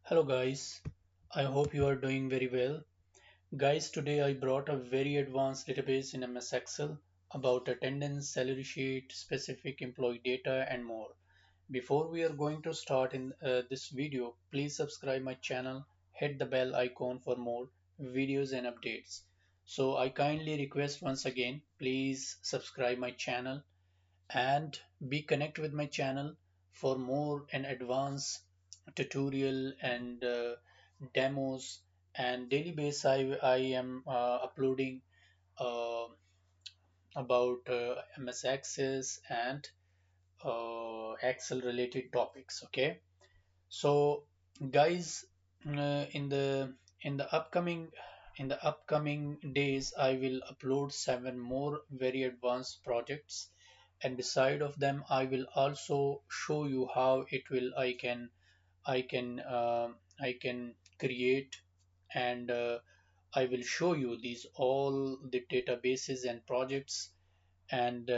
Hello guys, I hope you are doing very well. Guys, today I brought a very advanced database in MS Excel about attendance, salary sheet, specific employee data and more. Before we are going to start in this video, please subscribe my channel, hit the bell icon for more videos and updates. So I kindly request once again, please subscribe my channel and be connect with my channel for more and advanced tutorial and demos and daily base I am uploading uh, about MS Access and Excel related topics. Okay, so guys, in the upcoming days, I will upload 7 more very advanced projects, and beside of them, I will also show you how it will I can I can create and I will show you these all the databases and projects and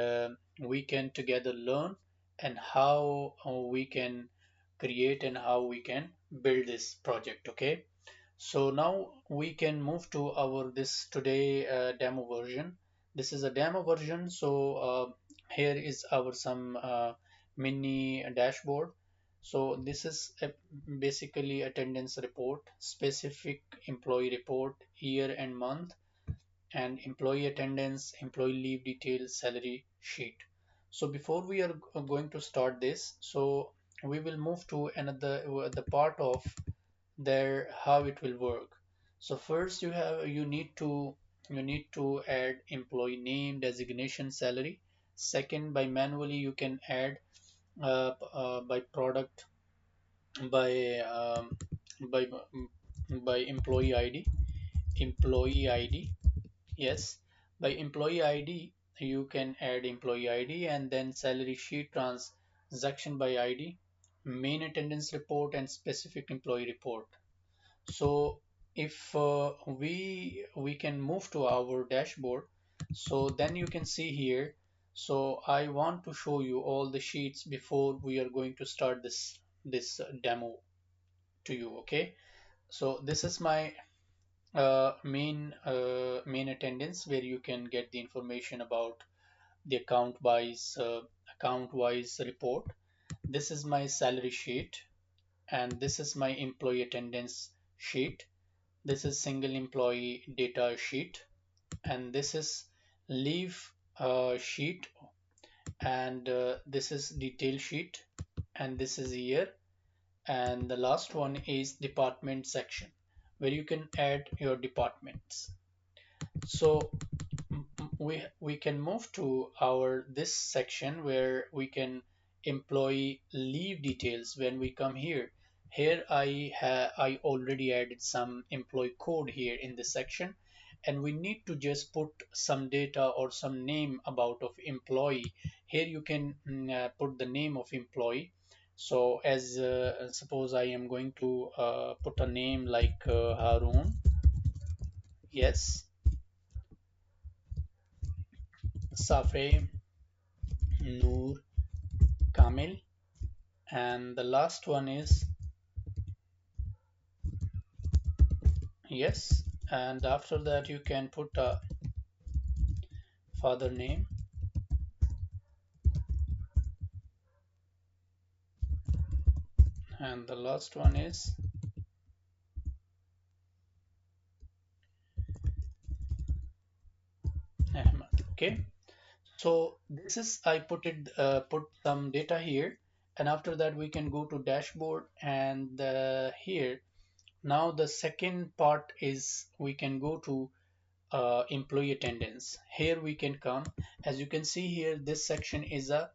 we can together learn and how we can create and how we can build this project. Okay, so now we can move to our this today demo version. This is a demo version, so here is our some mini dashboard. So this is basically attendance report, specific employee report, year and month, and employee attendance, employee leave details, salary sheet. So before we are going to start this, so we will move to another the part of there how it will work. So first you need to add employee name, designation, salary. Second, by manually you can add by product by by by employee ID. Yes, by employee ID, you can add employee ID and then salary sheet, transaction by ID, main attendance report, and specific employee report. So if we can move to our dashboard, so then you can see here. So I want to show you all the sheets before we are going to start this demo to you. Okay, so this is my main attendance where you can get the information about the account wise report. This is my salary sheet and this is my employee attendance sheet. This is single employee data sheet and this is leave sheet and this is detail sheet and this is year, and the last one is department section where you can add your departments. So we can move to our this section where we can employee leave details. When we come here, I already added some employee code here in this section, and we need to just put some data or some name about of employee. Here you can put the name of employee. So as suppose I am going to put a name like Harun. Yes, Safe, Noor, Kamil, and the last one is yes, and after that you can put a father name, and the last one is Ahmad. Okay, so this is I put some data here, and after that we can go to dashboard and here now the second part is we can go to employee attendance. Here we can come, as you can see here, this section is a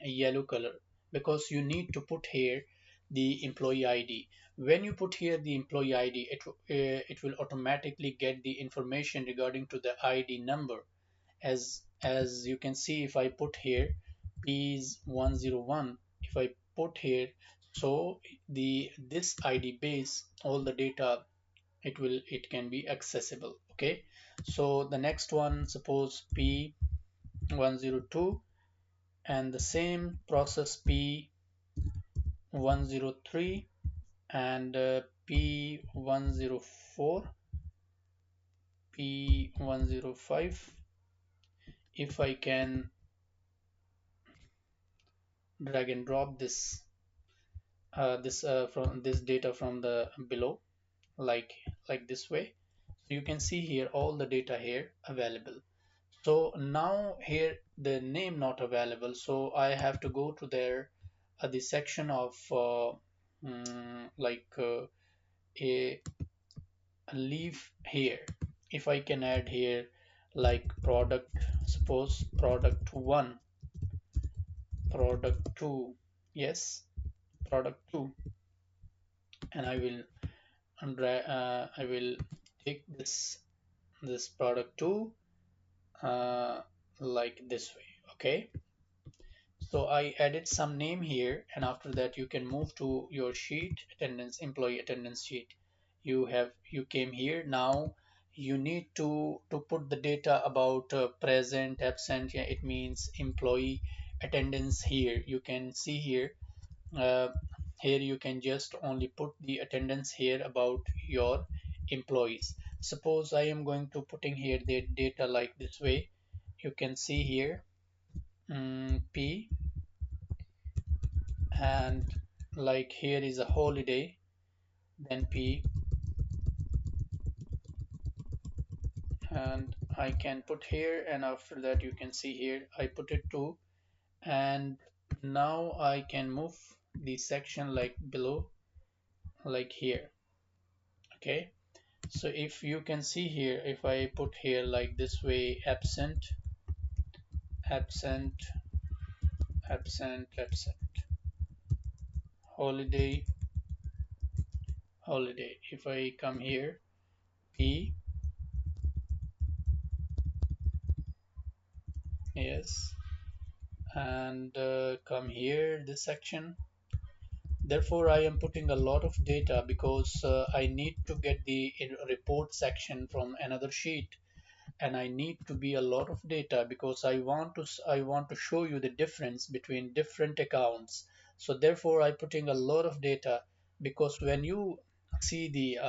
yellow color because you need to put here the employee ID. When you put here the employee ID, it will automatically get the information regarding to the ID number. As you can see, if I put here P is 101, if I put here, so the this ID base, all the data, it can be accessible. Okay, so the next one, suppose P102 and the same process P103 and P104, P105. If I can drag and drop from this data from the below, like this way, so you can see here all the data here available. So now here the name not available, so I have to go to there, the section of a leave here. If I can add here like product, suppose product 1, product 2, yes, product 2, and I will take this product 2 uh, like this way. Okay, so I added some name here, and after that you can move to your sheet, attendance, employee attendance sheet. You came here. Now you need to put the data about present, absent. Yeah, it means employee attendance. Here you can see here, uh, here you can just only put the attendance here about your employees. Suppose I am going to putting here the data like this way. You can see here, P, and like here is a holiday, then P, and I can put here, and after that you can see here I put it too. And now I can move the section like below, like here. Okay, so if you can see here, if I put here like this way, absent, absent, absent, absent, holiday, holiday. If I come here, P, yes, and come here this section. Therefore I am putting a lot of data because I need to get the report section from another sheet, and I need to be a lot of data because I want to show you the difference between different accounts. So therefore I putting a lot of data, because see the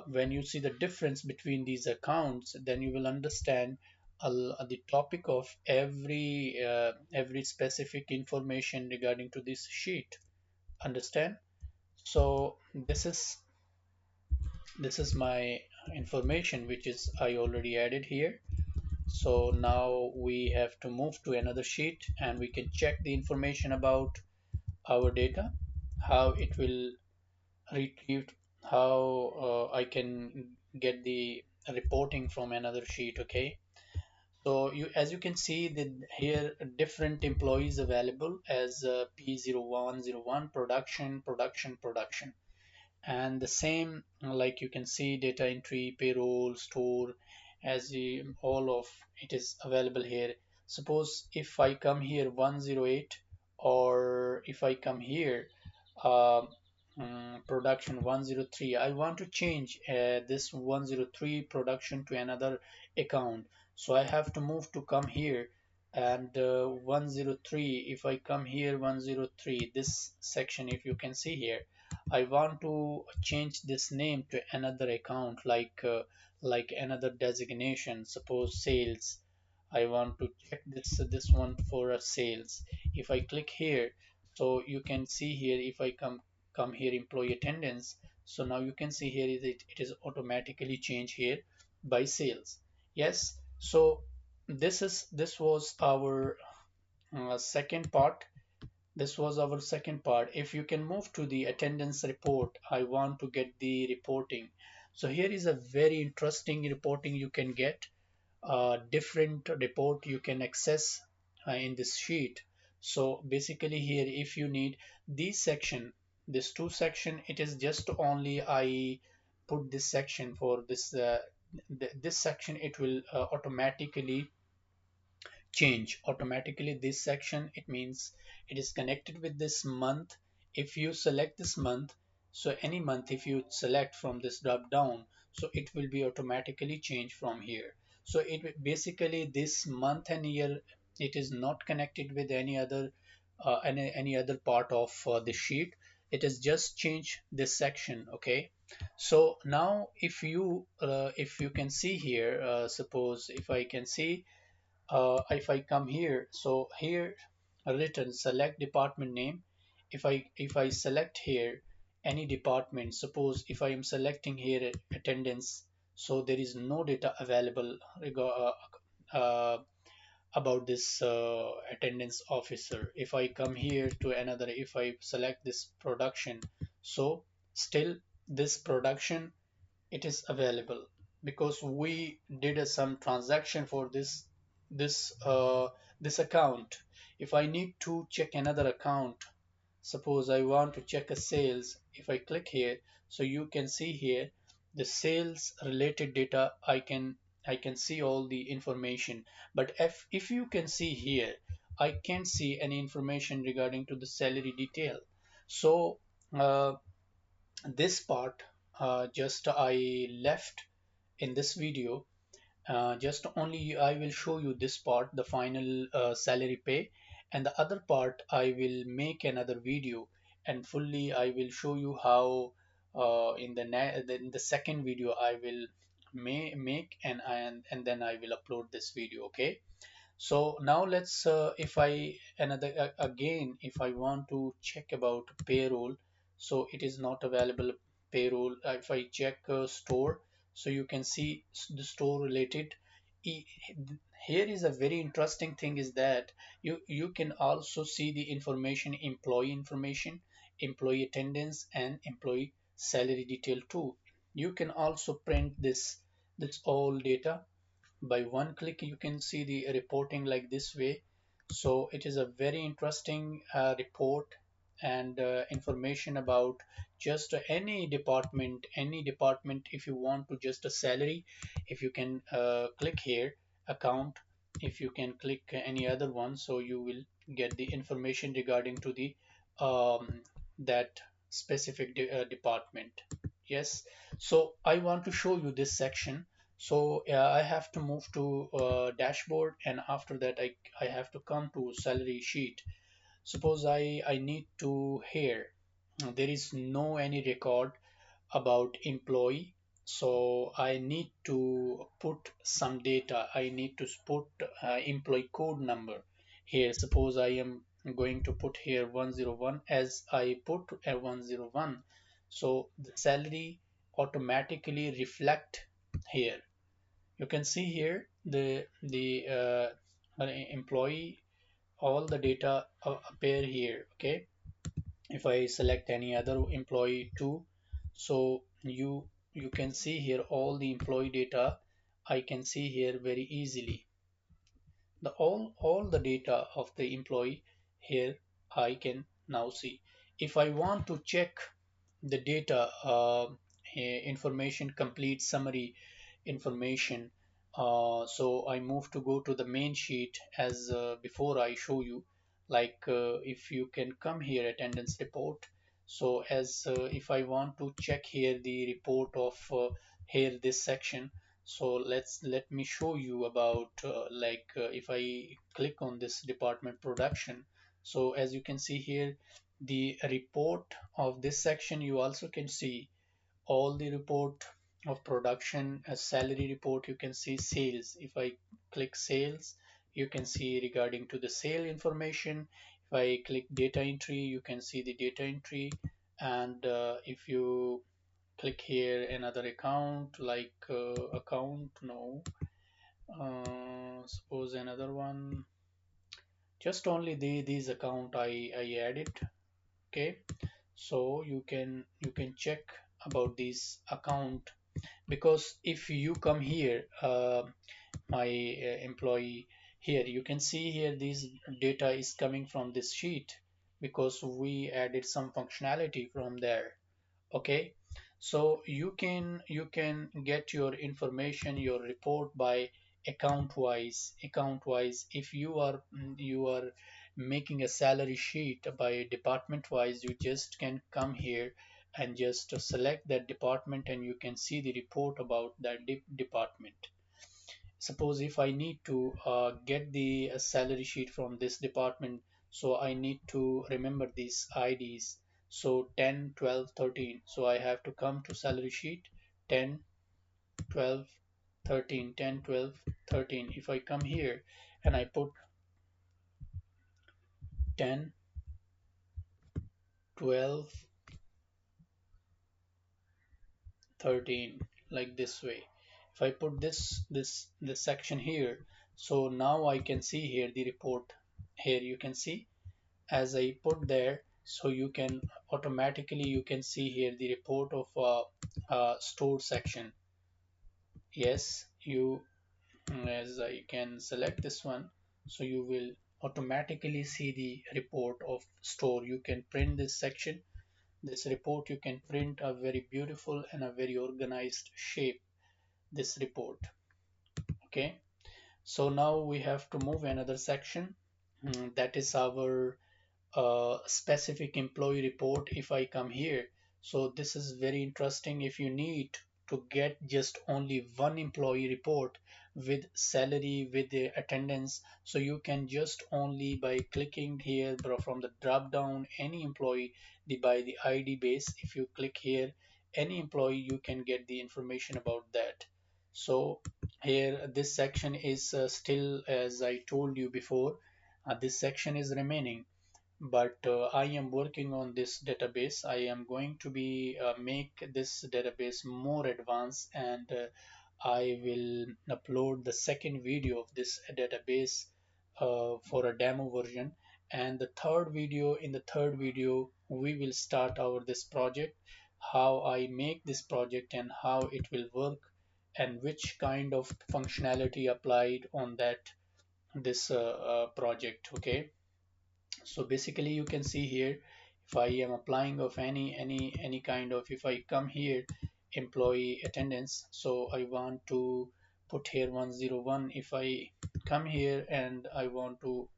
when you see the difference between these accounts, then you will understand the topic of every specific information regarding to this sheet. Understand? So this is my information which is I already added here. So now we have to move to another sheet, and we can check the information about our data, how it will retrieve, how I can get the reporting from another sheet. Okay, so as you can see that here different employees available as P0101 production, production, production, and the same like you can see data entry, payroll, store, all of it is available here. Suppose if I come here 108, or if I come here uh, production 103, I want to change this 103 production to another account, so I have to move to come here, and 103, if I come here 103 this section, if you can see here, I want to change this name to another account, like another designation. Suppose sales. I want to check this one for a sales. If I click here, so you can see here. If I come here, employee attendance. So now you can see here is it is automatically changed here by sales. Yes. So this was our second part. This was our second part. If you can move to the attendance report, I want to get the reporting. So here is a very interesting reporting you can get. Different report you can access in this sheet. So basically here, if you need this section, this two section, it is just only I put this section for this section. It will automatically change automatically this section. It means it is connected with this month. If you select this month, so any month if you select from this drop down, so it will be automatically changed from here. So it basically this month and year, it is not connected with any other any other part of the sheet. it has just changed this section. Okay, so now if you can see here, suppose if I can see, if I come here, so here written select department name. If I select here any department, suppose if I am selecting here attendance, so there is no data available about this attendance officer. If I come here to another, if I select this production, so still this production, it is available because we did some transaction for this account. If I need to check another account, suppose I want to check a sales, if I click here, so you can see here the sales related data. I can see all the information, but if you can see here, I can't see any information regarding to the salary detail. So uh, this part, just I left in this video. Just only I will show you this part, the final salary pay, and the other part I will make another video, and fully I will show you how in the second video I will make, and then I will upload this video. Okay, so now let's if I another again, if I want to check about payroll, so it is not available payroll. If I check store, so you can see the store related. E- Here is a very interesting thing is that you can also see the information, employee attendance, and employee salary detail too. You can also print this all data by one click. You can see the reporting like this way. So it is a very interesting report and information about just any department. If you want to just a salary, if you can click here account, if you can click any other one, so you will get the information regarding to the that specific department. Yes, so I want to show you this section. So I have to move to dashboard, and after that I have to come to salary sheet. Suppose I need to here, there is no any record about employee, so I need to put some data. I need to put employee code number here. Suppose I am going to put here 101. As I put a 101, so the salary automatically reflect here. You can see here the employee, all the data appear here. Okay, if I select any other employee too, so you can see here all the employee data. I can see here very easily the all the data of the employee here. I can now see. If I want to check the data, information, complete summary information, so I move to go to the main sheet as before I show you. Like if you can come here attendance report, so as if I want to check here the report of here this section, so let me show you about like if I click on this department production, so as you can see here the report of this section, you also can see all the report of production. A salary report, you can see sales. If I click sales, you can see regarding to the sale information. If I click data entry, you can see the data entry. And if you click here another account, like account, no, suppose another one, just only these account I added. Okay, so you can check about this account, because if you come here, my employee, here you can see here this data is coming from this sheet because we added some functionality from there. Okay, so you can get your information, your report by account wise. If you are making a salary sheet by department wise, you just can come here and just select that department, and you can see the report about that department. Suppose if I need to get the salary sheet from this department, so I need to remember these IDs. So 10, 12, 13. So I have to come to salary sheet 10, 12, 13, 10, 12, 13. If I come here and I put 10, 12, 13 like this way. If I put this section here, so now I can see here the report. Here you can see as I put there, so you can automatically you can see here the report of store section. Yes, you as I can select this one, so you will automatically see the report of store. You can print this section, this report you can print a very beautiful and a very organized shape, this report. Okay, so now we have to move another section. That is our specific employee report. If I come here, so this is very interesting. If you need to get just only one employee report with salary, with the attendance, so you can just only by clicking here from the drop down any employee by the ID base. If you click here any employee, you can get the information about that. So here this section is still, as I told you before, this section is remaining, but I am working on this database. I am going to be make this database more advanced, and I will upload the second video of this database for a demo version, and the third video, in the third video we will start our this project, how I make this project and how it will work, and which kind of functionality applied on that this project. Okay, so basically you can see here, if I am applying of any kind of, if I come here employee attendance, so I want to put here 101. If I come here and I want to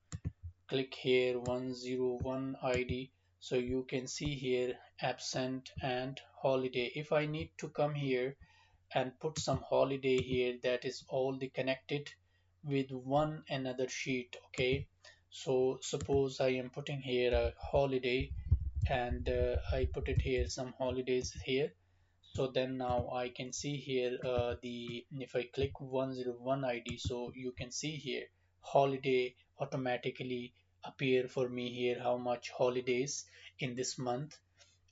click here 101 ID, so you can see here absent and holiday. If I need to come here and put some holiday here, that is all the connected with one another sheet. Okay, so suppose I am putting here a holiday, and I put it here some holidays here. So then now I can see here the, if I click 101 ID, so you can see here holiday automatically appear for me here, how much holidays in this month,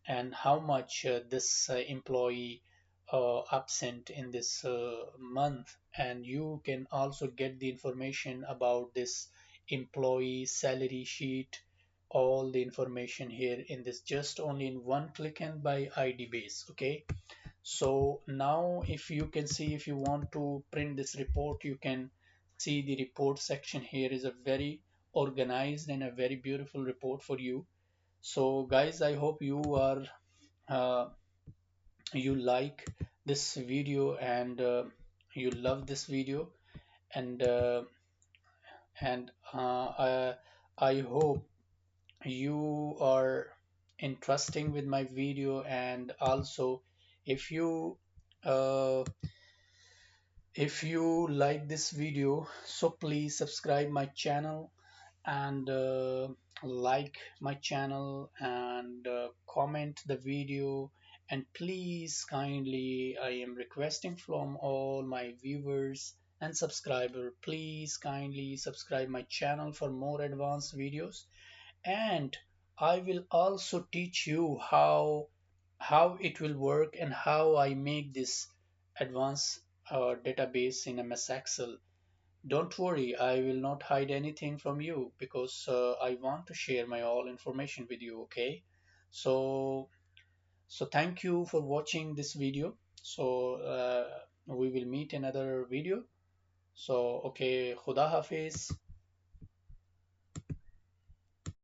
and how much this employee absent in this month. And you can also get the information about this employee salary sheet, all the information here in this, just only in one click and by ID base. Okay, so now if you can see, if you want to print this report, you can see the report section here is a very organized and a very beautiful report for you. So guys, I hope you are uh, you like this video, and you love this video, and and I hope you are interesting with my video. And also if you uh, if you like this video, so please subscribe my channel, and like my channel, and comment the video. And please kindly, I am requesting from all my viewers and subscriber, please kindly subscribe my channel for more advanced videos. And I will also teach you how it will work and how I make this advanced database in MS Excel. Don't worry, I will not hide anything from you, because I want to share my all information with you. Okay, so thank you for watching this video. So we will meet another video. So okay, Khuda Hafiz.